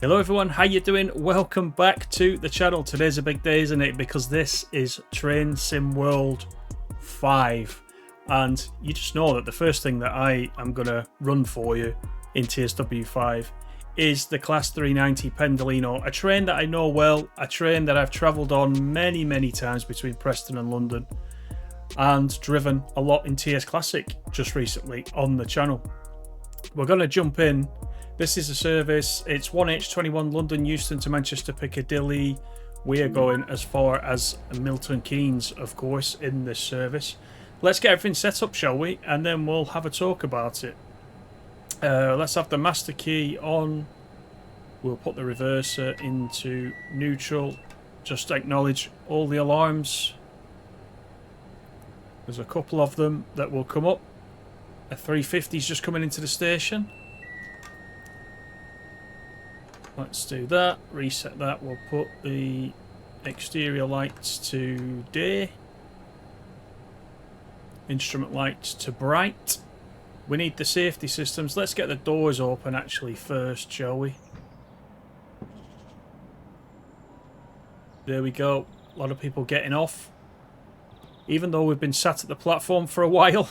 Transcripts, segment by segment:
Hello everyone, how you doing? Welcome back to the channel. Today's a big day, isn't it? Because this is Train Sim World 5. And you just know that the first thing that I am going to run for you in TSW 5 is the Class 390 Pendolino. A train that I know well, a train that I've travelled on many times between Preston and London. And driven a lot in TS Classic just recently on the channel. We're going to jump in. This is a service. It's 1H21 London Euston to Manchester Piccadilly. We are going as far as Milton Keynes, of course, in this service. Let's get everything set up, shall we? And then we'll have a talk about it. Let's have the master key on. We'll put the reverser into neutral. Just acknowledge all the alarms. There's a couple of them that will come up. A 350 is just coming into the station. Let's do that, reset that. We'll put the exterior lights to day, instrument lights to bright. We need the safety systems. Let's get the doors open actually first, shall we? There we go. A lot of people getting off, even though we've been sat at the platform for a while.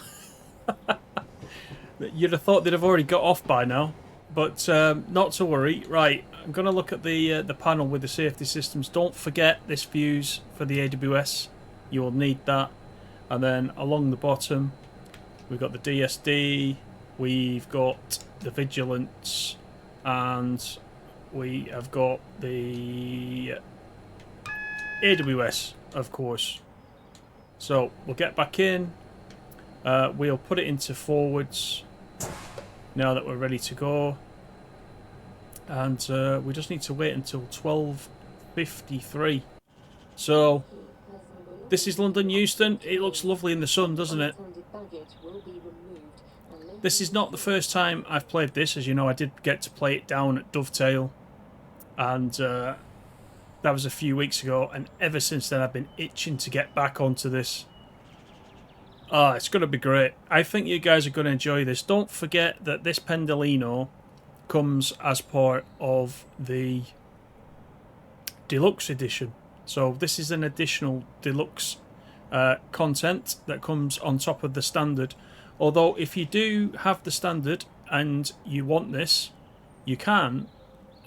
You'd have thought they'd have already got off by now, but not to worry. Right, I'm going to look at the panel with the safety systems. Don't forget this fuse for the AWS. You will need that. And then along the bottom, we've got the DSD, we've got the vigilance, and we have got the AWS, of course. So we'll get back in. We'll put it into forwards now that we're ready to go. And we just need to wait until 12:53. So this is London Euston. It looks lovely in the sun, doesn't it? This is not the first time I've played this. As you know, I did get to play it down at Dovetail, and that was a few weeks ago, and ever since then I've been itching to get back onto this. It's going to be great. I think you guys are going to enjoy this. Don't forget that this Pendolino comes as part of the deluxe edition. So this is an additional deluxe content that comes on top of the standard. Although if you do have the standard and you want this, you can,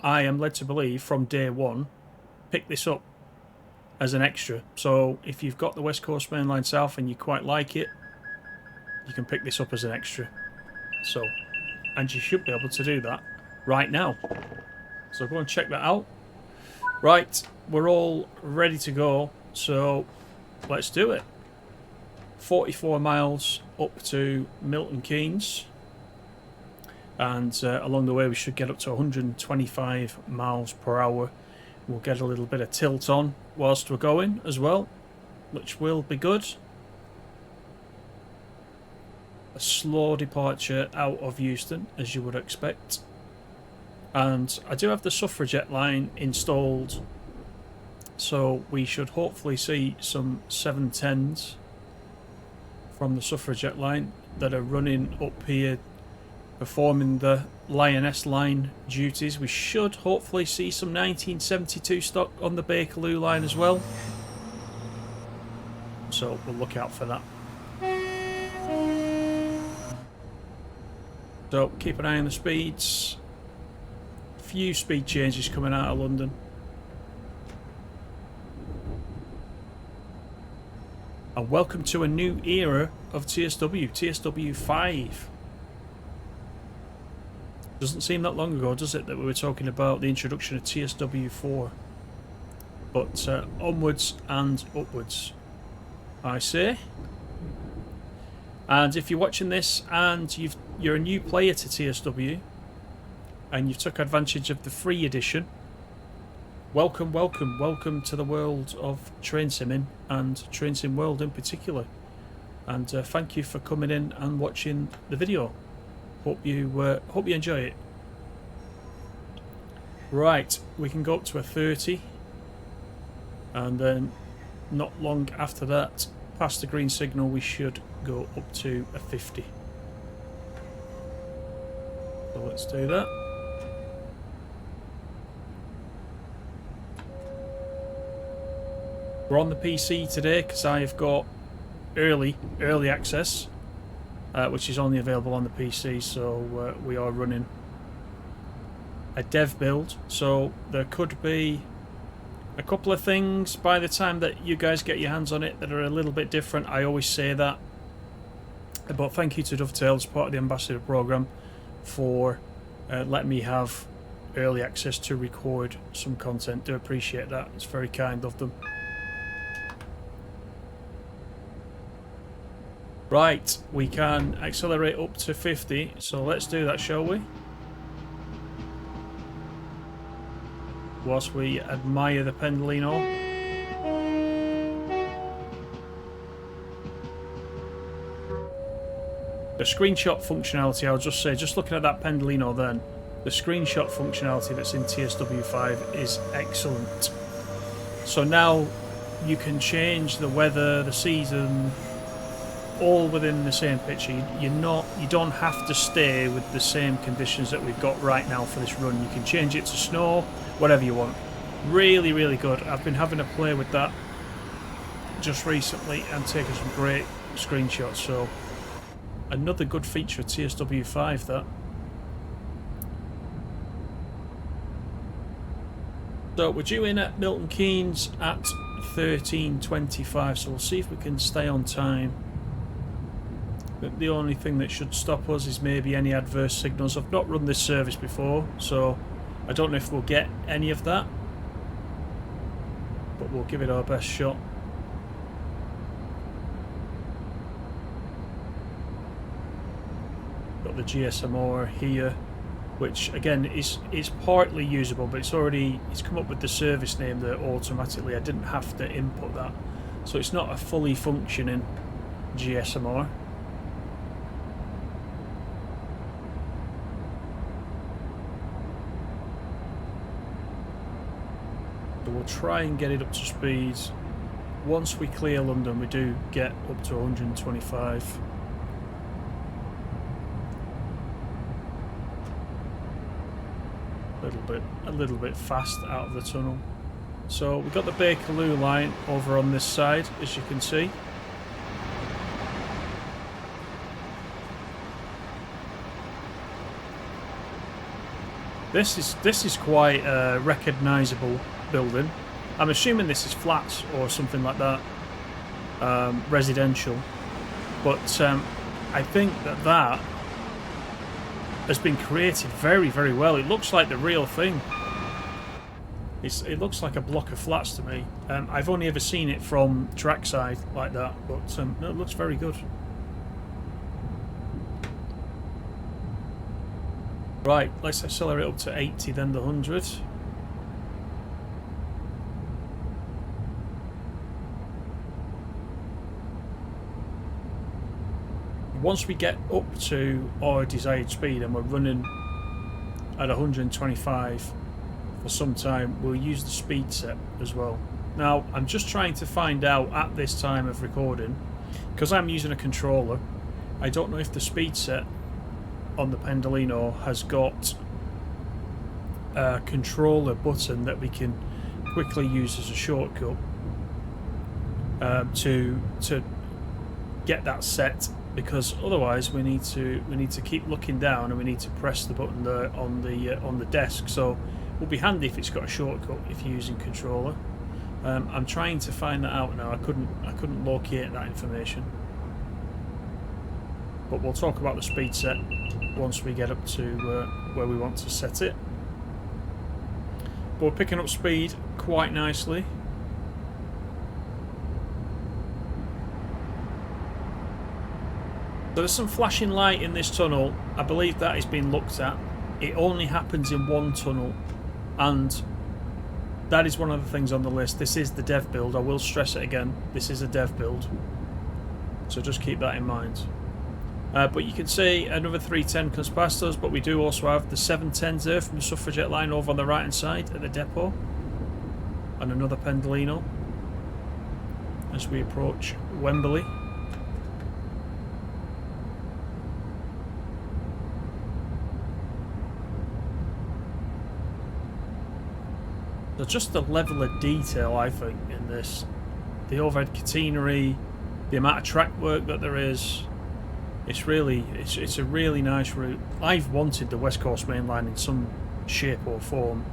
I am led to believe, from day one, pick this up as an extra. So if you've got the West Coast Main Line South and you quite like it, you can pick this up as an extra. So, and you should be able to do that right now. So go and check that out. Right, we're all ready to go, so let's do it. 44 miles up to Milton Keynes, and along the way we should get up to 125 miles per hour. We'll get a little bit of tilt on whilst we're going as well, which will be good. A slow departure out of Euston, as you would expect. And I do have the suffragette line installed, so we should hopefully see some 710s from the suffragette line that are running up here performing the Lioness line duties. We should hopefully see some 1972 stock on the Bakerloo line as well, so we'll look out for that. So keep an eye on the speeds. Few speed changes coming out of London. And welcome to a new era of TSW, TSW 5. Doesn't seem that long ago, does it, that we were talking about the introduction of TSW 4. But onwards and upwards, I say. And if you're watching this and you're a new player to TSW and you've took advantage of the free edition, welcome to the world of train simming, and Train Sim World in particular. And thank you for coming in and watching the video. Hope you enjoy it. Right, we can go up to a 30, and then not long after that, past the green signal, we should go up to a 50. So let's do that. We're on the PC today because I've got early access, which is only available on the PC, so we are running a dev build, so there could be a couple of things by the time that you guys get your hands on it that are a little bit different. I always say that, but thank you to Dovetail as part of the Ambassador program for letting me have early access to record some content. Do appreciate that, it's very kind of them. Right, we can accelerate up to 50, so let's do that, shall we? Whilst we admire the Pendolino. The screenshot functionality, I'll just say, just looking at that Pendolino then, the screenshot functionality that's in TSW5 is excellent. So now you can change the weather, the season, all within the same picture. You don't have to stay with the same conditions that we've got right now for this run. You can change it to snow, whatever you want. Really, really good. I've been having a play with that just recently and taking some great screenshots. So another good feature of TSW5, that. So we're due in at Milton Keynes at 13:25, so we'll see if we can stay on time. But the only thing that should stop us is maybe any adverse signals. I've not run this service before, so I don't know if we'll get any of that, but we'll give it our best shot. Got the GSMR here, which again is partly usable, but it's come up with the service name there automatically. I didn't have to input that, so it's not a fully functioning GSMR. We'll try and get it up to speed. Once we clear London, we do get up to 125. A little bit fast out of the tunnel. So we've got the Bakerloo line over on this side, as you can see. This is quite a recognisable building. I'm assuming this is flats or something like that, residential. But I think that has been created very, very well. It looks like the real thing. It looks like a block of flats to me. I've only ever seen it from trackside like that, but no, it looks very good. Right, let's accelerate up to 80, then the 100. Once we get up to our desired speed and we're running at 125 for some time, we'll use the speed set as well. Now, I'm just trying to find out at this time of recording, because I'm using a controller, I don't know if the speed set on the Pendolino has got a controller button that we can quickly use as a shortcut to get that set, because otherwise we need to keep looking down and we need to press the button there on the desk. So it will be handy if it's got a shortcut if you're using controller. I'm trying to find that out now. I couldn't locate that information, but we'll talk about the speed set once we get up to where we want to set it. But we're picking up speed quite nicely. There's some flashing light in this tunnel. I believe that is being looked at. It only happens in one tunnel, and that is one of the things on the list. This is the dev build. I will stress it again. This is a dev build, so just keep that in mind. But you can see another 310 comes past us, but we do also have the 710s there from the Suffragette line over on the right hand side at the depot, and another Pendolino as we approach Wembley. So just the level of detail, I think, in this the overhead catenary, the amount of track work that there is. It's really, it's a really nice route. I've wanted the West Coast Main Line in some shape or form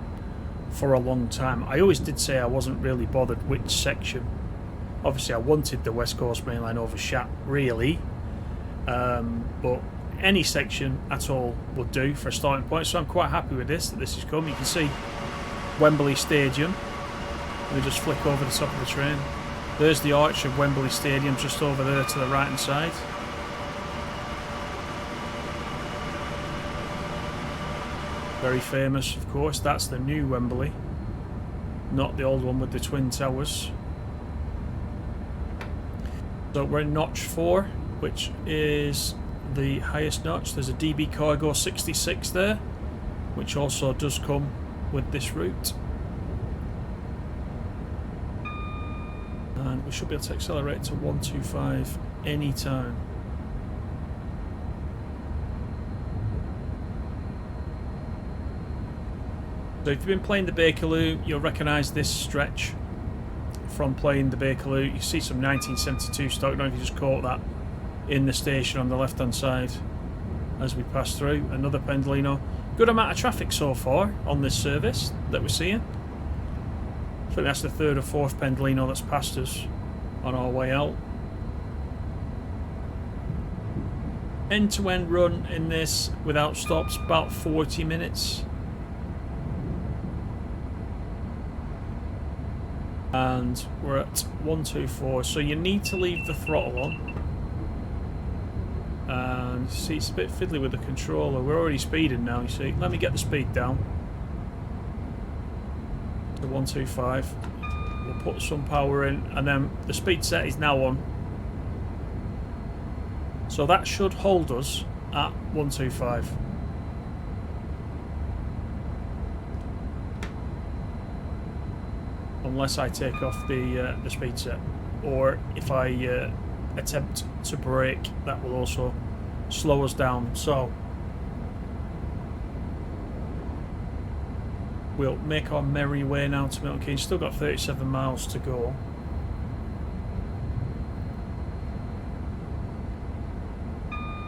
for a long time. I always did say I wasn't really bothered which section. Obviously I wanted the West Coast Main Line over Shat, really. But any section at all would do for a starting point, so I'm quite happy with this, that this is coming. You can see Wembley Stadium. Let me just flick over the top of the train. There's the arch of Wembley Stadium just over there to the right hand side. Very famous, of course. That's the new Wembley, not the old one with the twin towers. So we're in notch 4, which is the highest notch. There's a DB Cargo 66 there, which also does come with this route. And we should be able to accelerate to 125 anytime. So if you've been playing the Bakerloo, you'll recognise this stretch from playing the Bakerloo. You see some 1972 stock. I don't know if you just caught that in the station on the left hand side as we pass through. Another Pendolino. Good amount of traffic so far on this service that we're seeing. I think that's the third or fourth Pendolino that's passed us on our way out. End-to-end run in this without stops, about 40 minutes. And we're at 124, so you need to leave the throttle on. And see, it's a bit fiddly with the controller. We're already speeding now, you see. Let me get the speed down to 125. We'll put some power in, and then the speed set is now on. So that should hold us at 125. Unless I take off the speed set, or if I attempt to brake, that will also slow us down. So we'll make our merry way now to Milton Keynes. Still got 37 miles to go.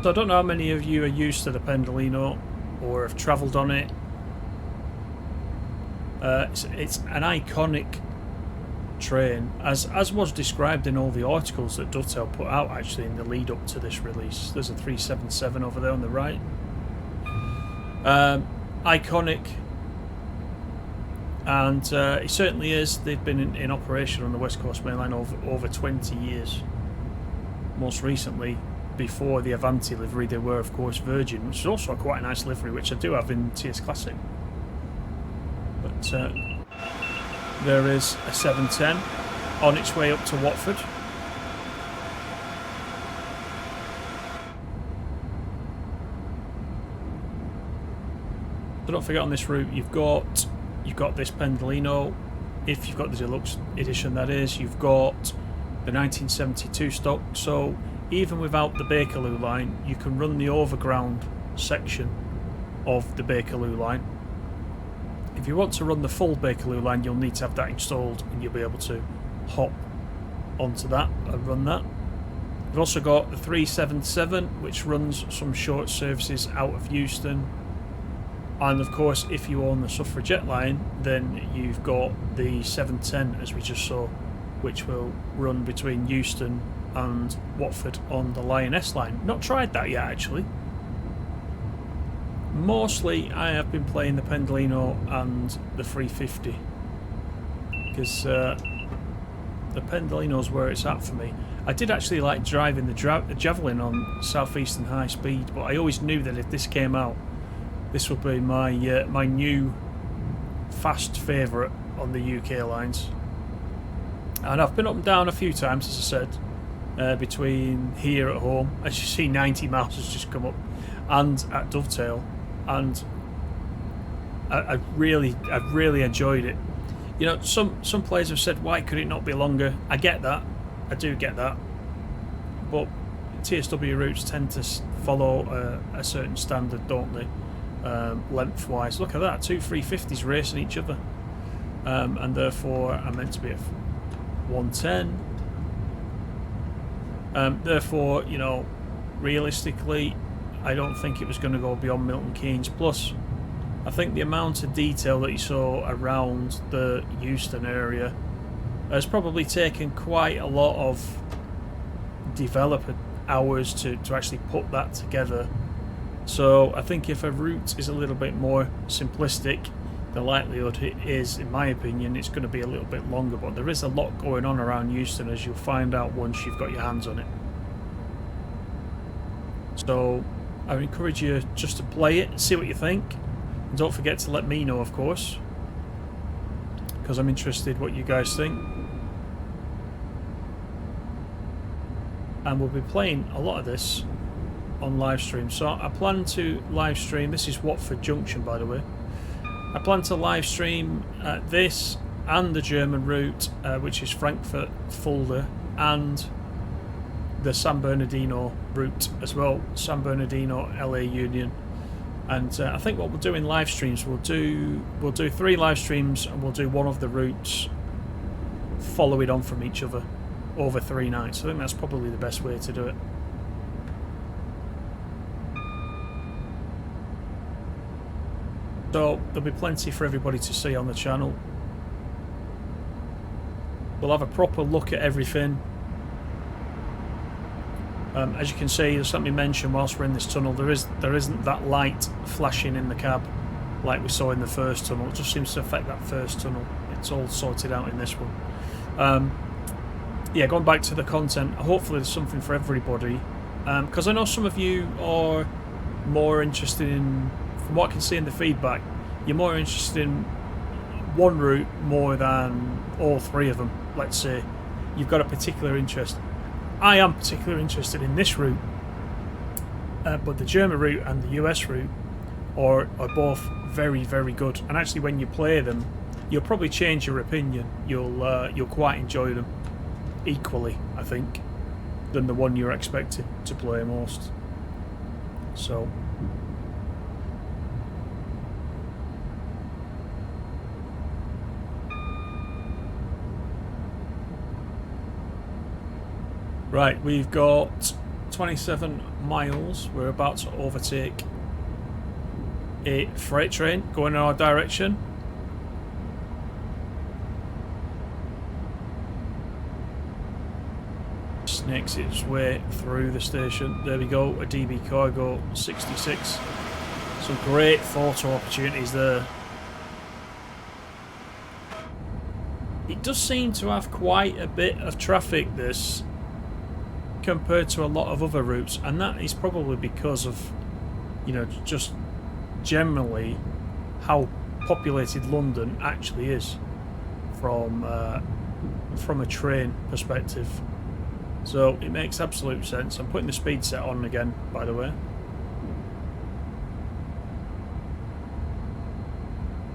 So I don't know how many of you are used to the Pendolino or have travelled on it. It's an iconic train, as was described in all the articles that Dovetail put out actually in the lead up to this release. There's a 377 over there on the right. Iconic, and it certainly is. They've been in operation on the West Coast Main Line over 20 years. Most recently, before the Avanti livery, they were of course Virgin, which is also quite a nice livery, which I do have in TS Classic. But there is a 710 on its way up to Watford. So don't forget, on this route you've got this Pendolino. If you've got the deluxe edition, that is, you've got the 1972 stock. So even without the Bakerloo line, you can run the overground section of the Bakerloo line. If you want to run the full Bakerloo line, you'll need to have that installed, and you'll be able to hop onto that and run that. We've also got the 377, which runs some short services out of Euston. And of course, if you own the Suffragette line, then you've got the 710, as we just saw, which will run between Euston and Watford on the Lioness line. Not tried that yet, actually. Mostly I have been playing the Pendolino and the 350, because the Pendolino's where it's at for me. I did actually like driving the Javelin on South Eastern high speed, but I always knew that if this came out, this would be my my new fast favourite on the UK lines. And I've been up and down a few times, as I said, between here at home, as you see 90 miles has just come up, and at Dovetail. And I really enjoyed it. You know, some players have said, why could it not be longer? I get that, I do get that, but TSW routes tend to follow a certain standard, don't they? Lengthwise. Look at that, two 350s racing each other, and therefore I'm meant to be at 110. Therefore, you know, realistically, I don't think it was going to go beyond Milton Keynes. Plus, I think the amount of detail that you saw around the Euston area has probably taken quite a lot of developer hours to actually put that together. So I think if a route is a little bit more simplistic, the likelihood is, in my opinion, it's going to be a little bit longer. But there is a lot going on around Euston, as you'll find out once you've got your hands on it. So I would encourage you just to play it, see what you think. And don't forget to let me know, of course, because I'm interested what you guys think. And we'll be playing a lot of this on live stream. So I plan to live stream, this is Watford Junction, by the way. I plan to live stream this and the German route, which is Frankfurt Fulda, and the San Bernardino route as well, San Bernardino LA Union. And I think what we'll do in live streams, we'll do 3 live streams, and we'll do one of the routes following on from each other over 3 nights. I think that's probably the best way to do it. So there'll be plenty for everybody to see on the channel. We'll have a proper look at everything. As you can see, as let me mention, whilst we're in this tunnel, there isn't that light flashing in the cab like we saw in the first tunnel. It just seems to affect that first tunnel. It's all sorted out in this one. Yeah, going back to the content, hopefully there's something for everybody, because I know some of you are more interested in, from what I can see in the feedback, you're more interested in one route more than all 3 of them. Let's say you've got a particular interest. I am particularly interested in this route, but the German route and the US route are both very, very good. And actually, when you play them, you'll probably change your opinion. You'll quite enjoy them equally, I think, than the one you're expected to play most. So. Right, we've got 27 miles. We're about to overtake a freight train going in our direction. Snakes its way through the station. There we go, a DB Cargo 66. Some great photo opportunities there. It does seem to have quite a bit of traffic, this, compared to a lot of other routes, and that is probably because of, you know, just generally how populated London actually is from a train perspective. So it makes absolute sense. I'm putting the speed set on again, by the way.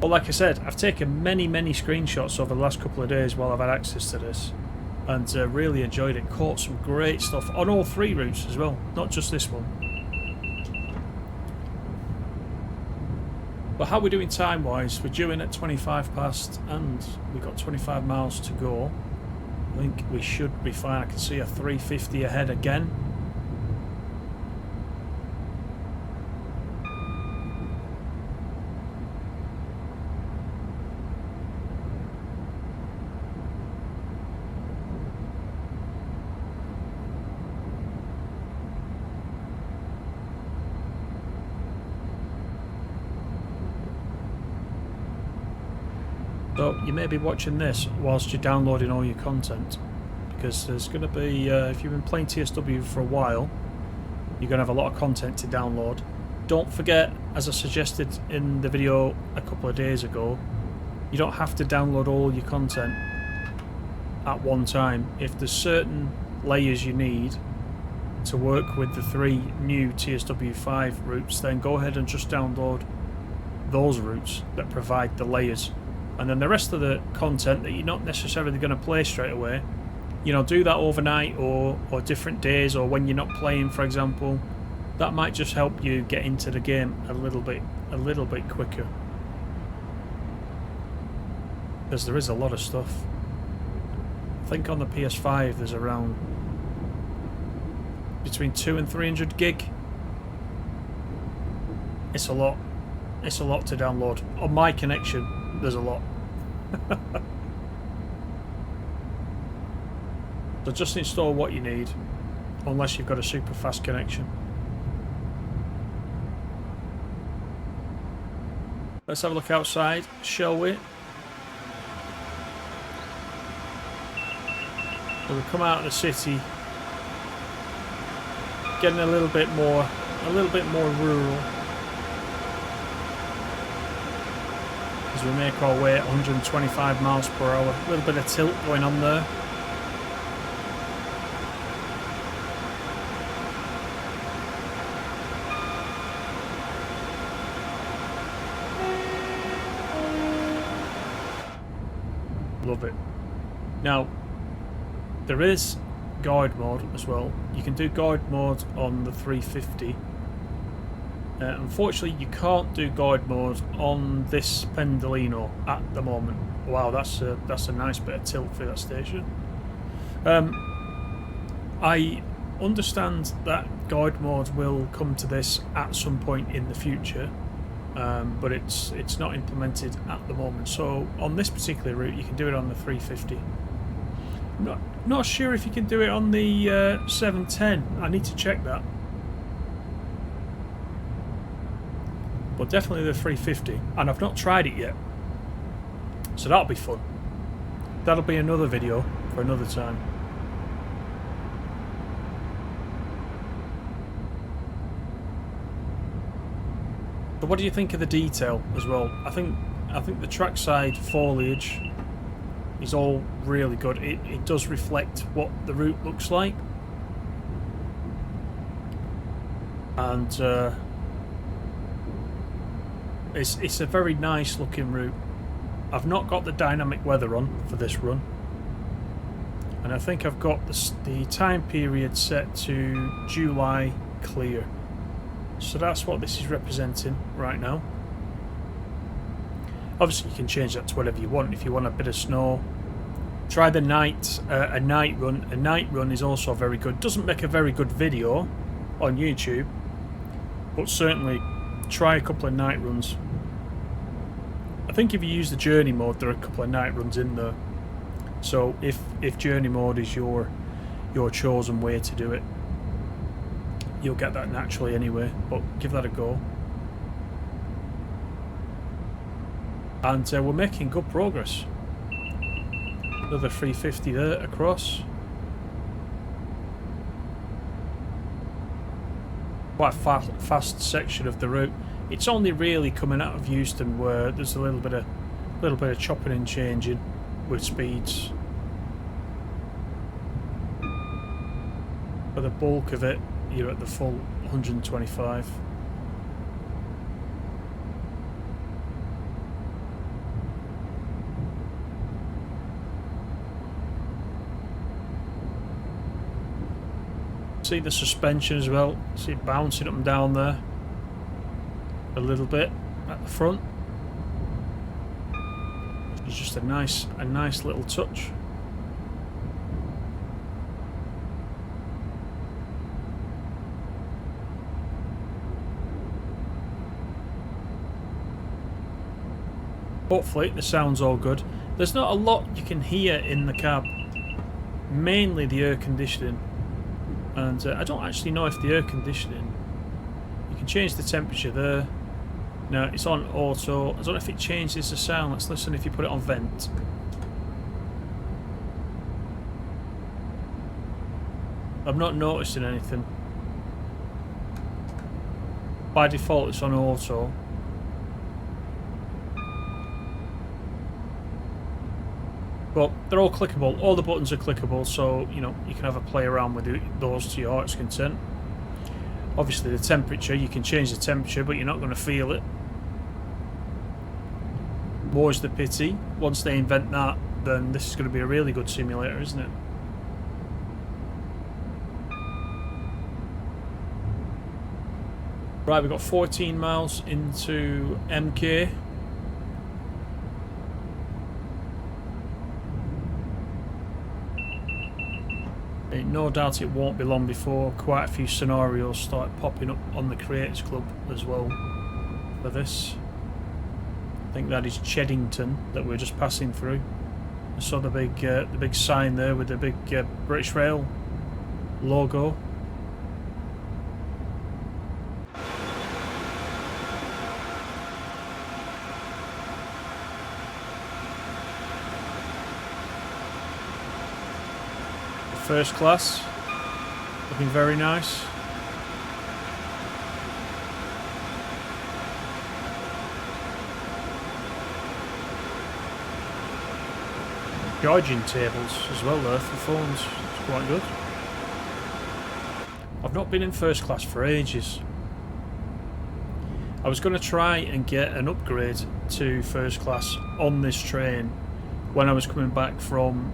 But like I said, I've taken many screenshots over the last couple of days while I've had access to this, and really enjoyed it. Caught some great stuff on all 3 routes as well, not just this one. But how we're doing time wise, we're due in at 25 past and we've got 25 miles to go. I think we should be fine. I can see a 350 ahead again. So you may be watching this whilst you're downloading all your content, because there's going to be, if you've been playing TSW for a while, you're going to have a lot of content to download. Don't forget, as I suggested in the video a couple of days ago, you don't have to download all your content at one time. If there's certain layers you need to work with the 3 new TSW5 routes, then go ahead and just download those routes that provide the layers. And then the rest of the content that you're not necessarily going to play straight away, you know, do that overnight or different days, or when you're not playing, for example. That might just help you get into the game a little bit quicker, because there is a lot of stuff. I think on the PS5 there's around between 2 and 300 gig. It's a lot. It's a lot to download. On my connection, there's a lot. So just install what you need, unless you've got a super fast connection. Let's have a look outside, shall we? So we come out of the city, getting a little bit more rural as we make our way at 125 miles per hour. A little bit of tilt going on there. Love it. Now, there is guide mode as well. You can do guide mode on the 350. Unfortunately, you can't do guide mode on this Pendolino at the moment. Wow, that's a nice bit of tilt for that station. I understand that guide mode will come to this at some point in the future. But it's not implemented at the moment. So on this particular route, you can do it on the 350. Not sure if you can do it on the 710. I need to check that. But definitely the 350, and I've not tried it yet. So that'll be fun. That'll be another video for another time. So what do you think of the detail as well? I think the trackside foliage is all really good. It does reflect what the route looks like, and it's a very nice looking route. I've not got the dynamic weather on for this run, and I think I've got the time period set to July clear. So that's what this is representing right now. Obviously you can change that to whatever you want. If you want a bit of snow, try the night a night run. A night run is also very good. Doesn't make a very good video on YouTube, but certainly try a couple of night runs. I think if you use the journey mode, there are a couple of night runs in there. So if journey mode is your chosen way to do it, you'll get that naturally anyway, but give that a go. And we're making good progress. Another 350 there across. Quite a fast section of the route. It's only really coming out of Euston where there's a little bit of chopping and changing with speeds. For the bulk of it, you're at the full 125. See the suspension as well. See it bouncing up and down there a little bit at the front. It's just a nice little touch. Hopefully the sound's all good. There's not a lot you can hear in the cab, mainly the air conditioning, and I don't actually know if the air conditioning, you can change the temperature there. No, it's on auto. I don't know if it changes the sound. Let's listen if you put it on vent. I'm not noticing anything. By default it's on auto. But they're all clickable. All the buttons are clickable, so you know you can have a play around with those to your heart's content. Obviously the temperature, you can change the temperature, but you're not going to feel it. More's the pity. Once they invent that, then this is going to be a really good simulator, isn't it? Right, we've got 14 miles into MK. no doubt it won't be long before quite a few scenarios start popping up on the Creators Club as well for this. I think that is Cheddington that we're just passing through. I saw the big sign there with the big British Rail logo. First class, looking very nice. Charging tables as well there for phones, it's quite good. I've not been in first class for ages. I was going to try and get an upgrade to first class on this train when I was coming back from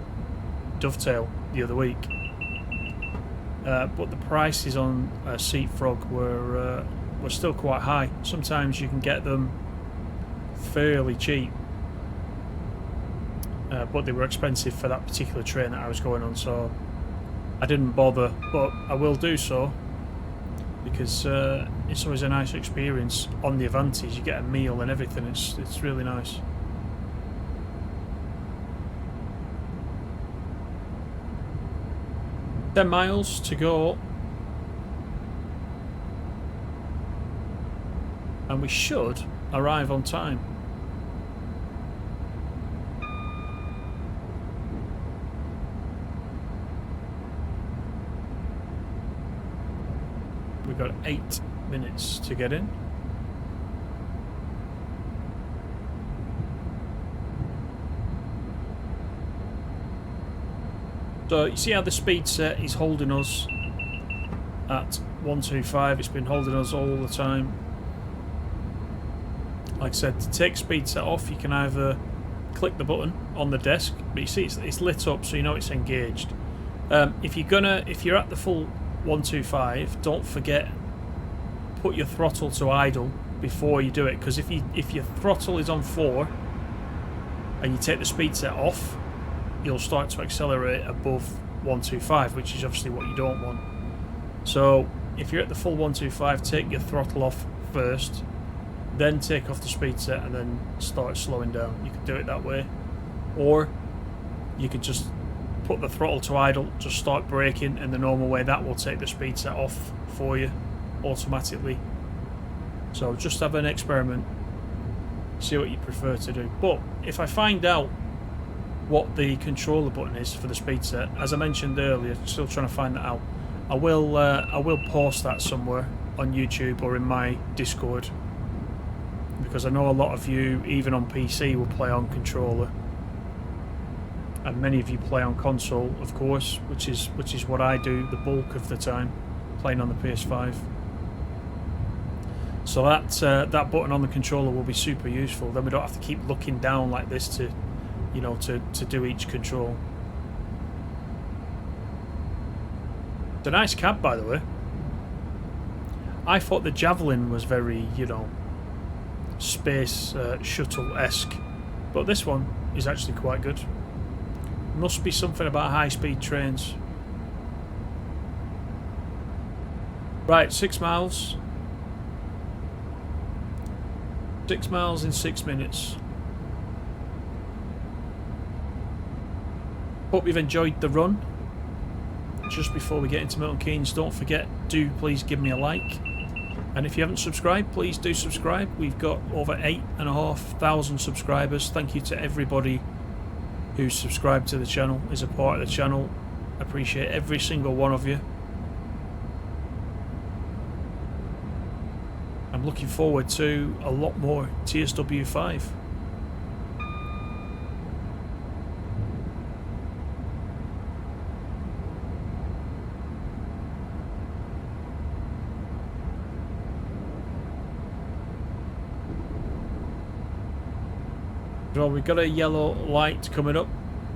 Dovetail the other week, but the prices on Seat Frog were still quite high. Sometimes you can get them fairly cheap, but they were expensive for that particular train that I was going on, so I didn't bother, but I will do so because it's always a nice experience on the Avantis. You get a meal and everything. It's really nice. $10 miles to go, and we should arrive on time. We've got 8 minutes to get in. So you see how the speed set is holding us at 125. It's been holding us all the time. Like I said, to take speed set off, you can either click the button on the desk, but you see it's lit up, so you know it's engaged. If you're at the full 125, don't forget put your throttle to idle before you do it, because if your throttle is on 4 and you take the speed set off, you'll start to accelerate above 125, which is obviously what you don't want. So if you're at the full 125, take your throttle off first, then take off the speed set and then start slowing down. You can do it that way, or you could just put the throttle to idle, just start braking in the normal way. That will take the speed set off for you automatically. So just have an experiment, see what you prefer to do. But if I find out what the controller button is for the speed set, as I mentioned earlier, still trying to find that out, I will post that somewhere on YouTube or in my Discord, because I know a lot of you, even on PC, will play on controller, and many of you play on console, of course, which is what I do the bulk of the time, playing on the PS5. So that button on the controller will be super useful. Then we don't have to keep looking down like this to do each control. It's a nice cab, by the way. I thought the Javelin was very, space shuttle-esque, but this one is actually quite good. Must be something about high-speed trains. Right, 6 miles. 6 miles in 6 minutes. Hope you've enjoyed the run. Just before we get into Milton Keynes, don't forget, please give me a like. And if you haven't subscribed, please do subscribe. We've got over 8,500 subscribers. Thank you to everybody who's subscribed to the channel, is a part of the channel. Appreciate every single one of you. I'm looking forward to a lot more TSW5. Well, we've got a yellow light coming up.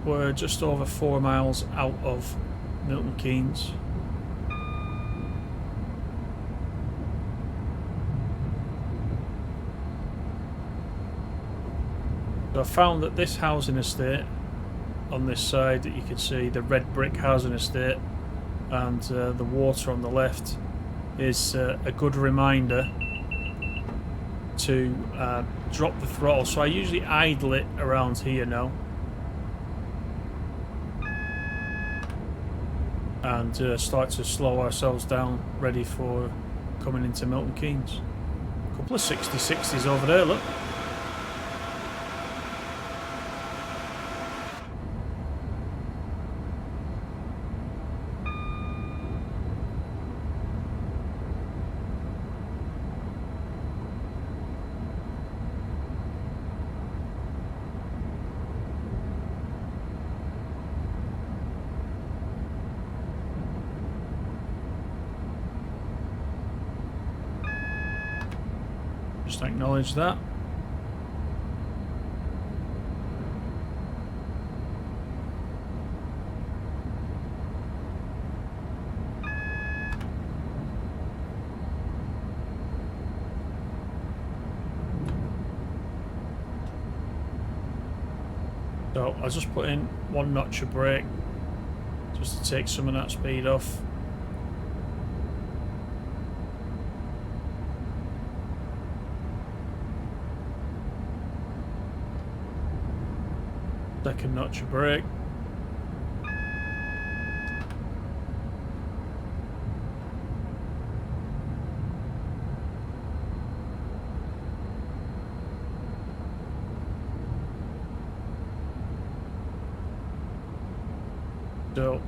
We're just over 4 miles out of Milton Keynes. So I found that this housing estate on this side that you can see, the red brick housing estate, and the water on the left is a good reminder to drop the throttle. So I usually idle it around here now, and start to slow ourselves down, ready for coming into Milton Keynes. A couple of 60/60s over there, look. Just acknowledge that. So I'll just put in 1 notch of brake just to take some of that speed off. Second notch of brake. So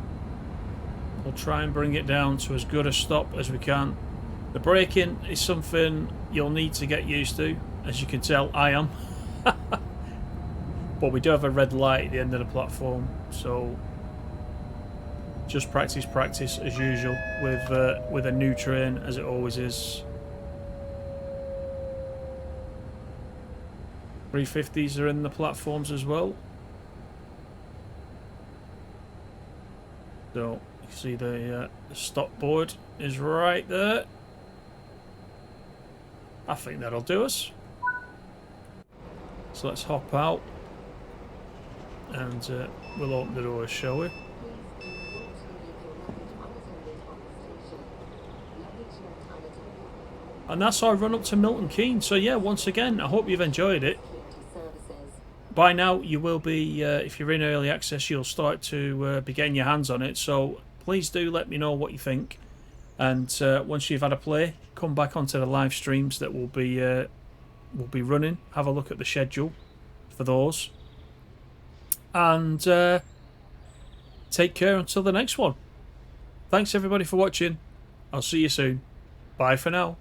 we'll try and bring it down to as good a stop as we can. The braking is something you'll need to get used to. As you can tell, I am. But we do have a red light at the end of the platform, so just practice as usual with a new train, as it always is. 350s are in the platforms as well. So you can see the stop board is right there. I think that'll do us. So let's hop out. And we'll open the doors, shall we? And that's our run up to Milton Keynes. So yeah, once again, I hope you've enjoyed it. By now, you will be, if you're in early access, you'll start to be getting your hands on it. So please do let me know what you think. And once you've had a play, come back onto the live streams that will be running. Have a look at the schedule for those. And take care until the next one. Thanks everybody for watching. I'll see you soon. Bye for now.